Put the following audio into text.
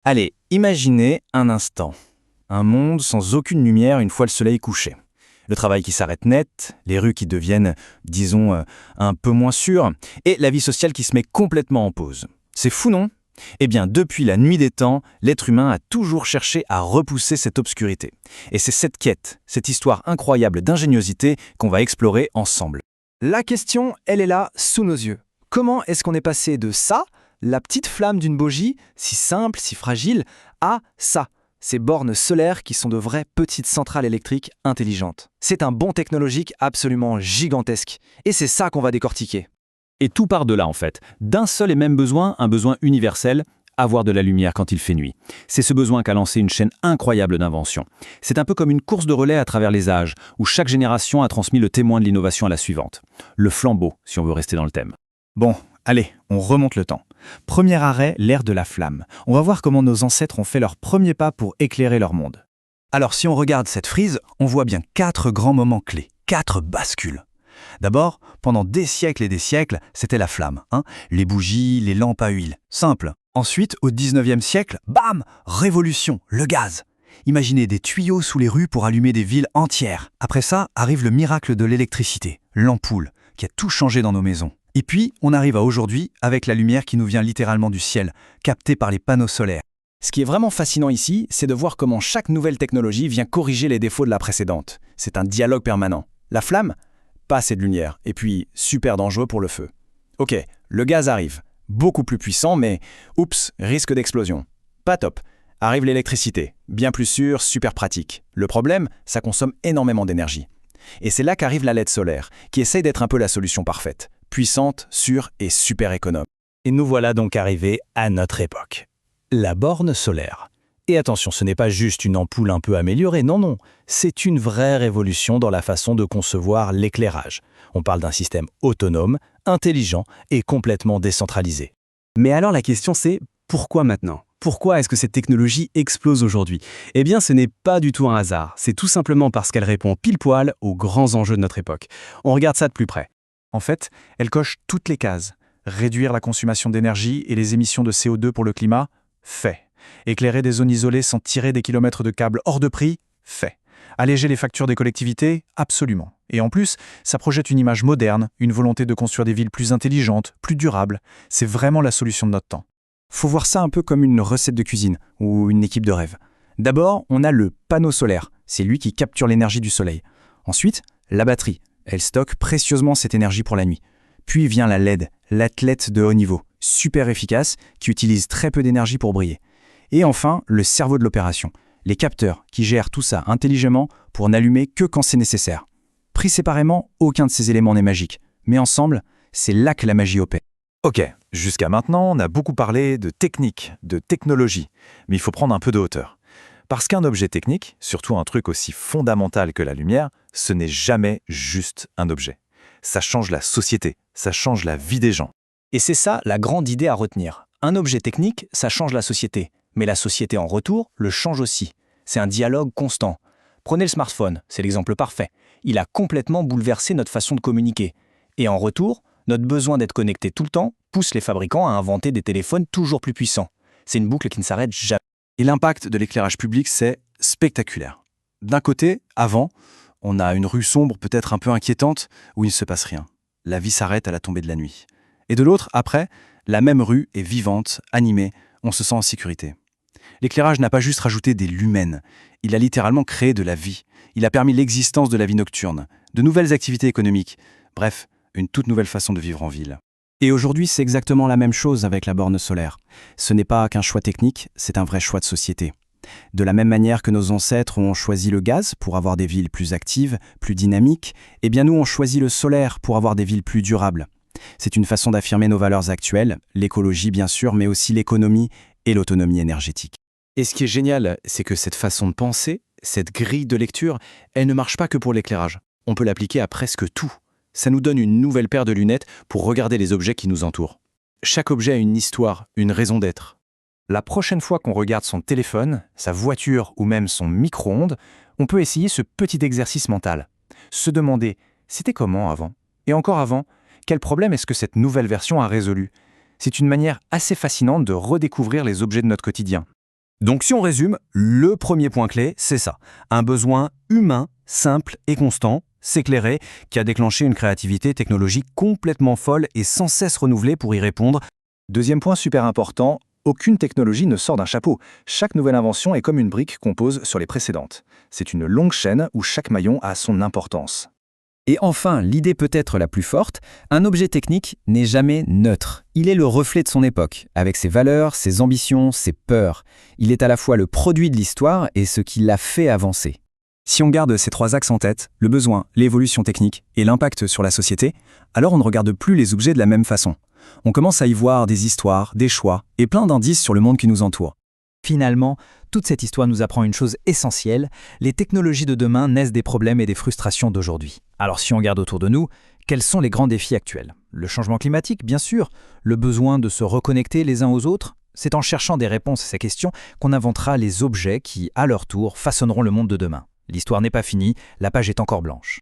Allez, imaginez un instant. Un monde sans aucune lumière une fois le soleil couché. Le travail qui s'arrête net, les rues qui deviennent, disons, un peu moins sûres, et la vie sociale qui se met complètement en pause. C'est fou, non? Eh bien, depuis la nuit des temps, l'être humain a toujours cherché à repousser cette obscurité. Et c'est cette quête, cette histoire incroyable d'ingéniosité qu'on va explorer ensemble. La question, elle est là, sous nos yeux. Comment est-ce qu'on est passé de ça, la petite flamme d'une bougie, si simple, si fragile, à ça, ces bornes solaires qui sont de vraies petites centrales électriques intelligentes? C'est un bond technologique absolument gigantesque. Et c'est ça qu'on va décortiquer. Et tout part de là, en fait. D'un seul et même besoin, un besoin universel, avoir de la lumière quand il fait nuit. C'est ce besoin qu'a lancé une chaîne incroyable d'inventions. C'est un peu comme une course de relais à travers les âges, où chaque génération a transmis le témoin de l'innovation à la suivante. Le flambeau, si on veut rester dans le thème. Bon, allez, on remonte le temps. Premier arrêt, l'ère de la flamme. On va voir comment nos ancêtres ont fait leurs premiers pas pour éclairer leur monde. Alors si on regarde cette frise, on voit bien 4 grands moments clés, 4 bascules. D'abord, pendant des siècles et des siècles, c'était la flamme. Les bougies, les lampes à huile. Simple. Ensuite, au 19e siècle, bam, révolution, le gaz. Imaginez des tuyaux sous les rues pour allumer des villes entières. Après ça, arrive le miracle de l'électricité, l'ampoule, qui a tout changé dans nos maisons. Et puis, on arrive à aujourd'hui avec la lumière qui nous vient littéralement du ciel, captée par les panneaux solaires. Ce qui est vraiment fascinant ici, c'est de voir comment chaque nouvelle technologie vient corriger les défauts de la précédente. C'est un dialogue permanent. La flamme, pas assez de lumière, et puis super dangereux pour le feu. Ok, le gaz arrive, beaucoup plus puissant, mais oups, risque d'explosion. Pas top. Arrive l'électricité, bien plus sûre, super pratique. Le problème, ça consomme énormément d'énergie. Et c'est là qu'arrive la LED solaire, qui essaye d'être un peu la solution parfaite. Puissante, sûre et super économe. Et nous voilà donc arrivés à notre époque. La borne solaire. Et attention, ce n'est pas juste une ampoule un peu améliorée, non, c'est une vraie révolution dans la façon de concevoir l'éclairage. On parle d'un système autonome, intelligent et complètement décentralisé. Mais alors la question c'est, pourquoi maintenant ? Pourquoi est-ce que cette technologie explose aujourd'hui ? Eh bien, ce n'est pas du tout un hasard. C'est tout simplement parce qu'elle répond pile poil aux grands enjeux de notre époque. On regarde ça de plus près. En fait, elle coche toutes les cases. Réduire la consommation d'énergie et les émissions de CO2 pour le climat, fait. Éclairer des zones isolées sans tirer des kilomètres de câbles hors de prix, fait. Alléger les factures des collectivités, absolument. Et en plus, ça projette une image moderne, une volonté de construire des villes plus intelligentes, plus durables. C'est vraiment la solution de notre temps. Faut voir ça un peu comme une recette de cuisine ou une équipe de rêve. D'abord, on a le panneau solaire. C'est lui qui capture l'énergie du soleil. Ensuite, la batterie. Elle stocke précieusement cette énergie pour la nuit. Puis vient la LED, l'athlète de haut niveau, super efficace, qui utilise très peu d'énergie pour briller. Et enfin, le cerveau de l'opération, les capteurs qui gèrent tout ça intelligemment pour n'allumer que quand c'est nécessaire. Pris séparément, aucun de ces éléments n'est magique. Mais ensemble, c'est là que la magie opère. Ok, jusqu'à maintenant, on a beaucoup parlé de technique, de technologie, mais il faut prendre un peu de hauteur. Parce qu'un objet technique, surtout un truc aussi fondamental que la lumière, ce n'est jamais juste un objet. Ça change la société, ça change la vie des gens. Et c'est ça la grande idée à retenir. Un objet technique, ça change la société. Mais la société en retour le change aussi. C'est un dialogue constant. Prenez le smartphone, c'est l'exemple parfait. Il a complètement bouleversé notre façon de communiquer. Et en retour, notre besoin d'être connecté tout le temps pousse les fabricants à inventer des téléphones toujours plus puissants. C'est une boucle qui ne s'arrête jamais. Et l'impact de l'éclairage public, c'est spectaculaire. D'un côté, avant, on a une rue sombre peut-être un peu inquiétante où il ne se passe rien. La vie s'arrête à la tombée de la nuit. Et de l'autre, après, la même rue est vivante, animée, on se sent en sécurité. L'éclairage n'a pas juste rajouté des lumens, il a littéralement créé de la vie. Il a permis l'existence de la vie nocturne, de nouvelles activités économiques, bref, une toute nouvelle façon de vivre en ville. Et aujourd'hui, c'est exactement la même chose avec la borne solaire. Ce n'est pas qu'un choix technique, c'est un vrai choix de société. De la même manière que nos ancêtres ont choisi le gaz pour avoir des villes plus actives, plus dynamiques, eh bien nous on choisit le solaire pour avoir des villes plus durables. C'est une façon d'affirmer nos valeurs actuelles, l'écologie bien sûr, mais aussi l'économie et l'autonomie énergétique. Et ce qui est génial, c'est que cette façon de penser, cette grille de lecture, elle ne marche pas que pour l'éclairage. On peut l'appliquer à presque tout. Ça nous donne une nouvelle paire de lunettes pour regarder les objets qui nous entourent. Chaque objet a une histoire, une raison d'être. La prochaine fois qu'on regarde son téléphone, sa voiture ou même son micro-ondes, on peut essayer ce petit exercice mental. Se demander « c'était comment avant ?» Et encore avant, quel problème est-ce que cette nouvelle version a résolu ? C'est une manière assez fascinante de redécouvrir les objets de notre quotidien. Donc si on résume, le premier point clé, c'est ça. Un besoin humain, simple et constant, s'éclairer, qui a déclenché une créativité technologique complètement folle et sans cesse renouvelée pour y répondre. Deuxième point super important, aucune technologie ne sort d'un chapeau. Chaque nouvelle invention est comme une brique qu'on pose sur les précédentes. C'est une longue chaîne où chaque maillon a son importance. Et enfin, l'idée peut-être la plus forte, un objet technique n'est jamais neutre. Il est le reflet de son époque, avec ses valeurs, ses ambitions, ses peurs. Il est à la fois le produit de l'histoire et ce qui l'a fait avancer. Si on garde ces trois axes en tête, le besoin, l'évolution technique et l'impact sur la société, alors on ne regarde plus les objets de la même façon. On commence à y voir des histoires, des choix et plein d'indices sur le monde qui nous entoure. Finalement, toute cette histoire nous apprend une chose essentielle, les technologies de demain naissent des problèmes et des frustrations d'aujourd'hui. Alors si on regarde autour de nous, quels sont les grands défis actuels? Le changement climatique, bien sûr, le besoin de se reconnecter les uns aux autres. C'est en cherchant des réponses à ces questions qu'on inventera les objets qui, à leur tour, façonneront le monde de demain. L'histoire n'est pas finie, la page est encore blanche.